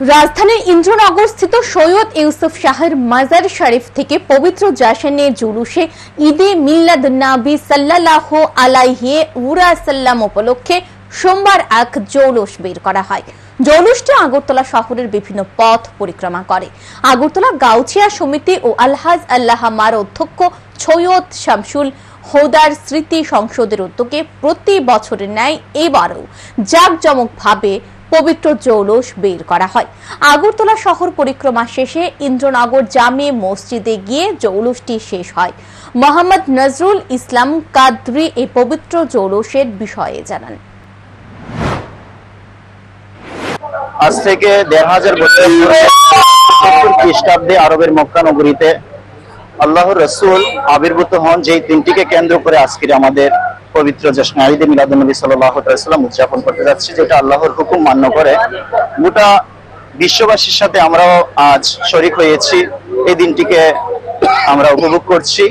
রাজধানীর ইন্দ্রনগর স্থিত সৈয়দ ইউসুফ শাহের মাজার শরীফ থেকে পবিত্র জাশনে জুলুসে ঈদে মিলাদ নবী সাল্লাল্লাহু আলাইহি ওয়াসাল্লাম উপলক্ষে সোমবার এক জৌলুস বের করা হয়। জৌলুসটি আগরতলা শহরের বিভিন্ন পথ পরিক্রমা করে। আগরতলা গাউছিয়া সমিতি ও আলহাজ আল্লাহমার অধ্যক্ষ সৈয়দ শামসুল হোদার স্মৃতি সংসদের উদ্যোগে প্রতি বছরের ন্যায় এবারও জাঁকজমকভাবে পবিত্র জৌলুস বের করা হয়। আগরতলা শহর পরিক্রমা শেষে ইন্দ্রনগর জামে মসজিদে গিয়ে জৌলুসটি শেষ হয়। মোহাম্মদ নজরুল ইসলাম কাদরি এই পবিত্র জৌলুসের বিষয়ে জানান। আজ থেকে ১৫০০ বছর খ্রিস্টাব্দে আরবের মক্কা নগরীতে আল্লাহর রাসূল আবির্ভূত হন, যেই দিনটিকে কেন্দ্র করে আজকের আমাদের পবিত্র জশ্নে ঈদে মিলাদুন্নবী সাল্লাল্লাহু আলাইহি ওয়াসাল্লাম উদযাপন করতে যাচ্ছি, যেটা আল্লাহর হুকুম মান্য করে গোটা বিশ্ববাসীর সাথে আমরাও আজ শরীক হয়েছি। এই দিনটিকে আমরা উপভোগ করছি।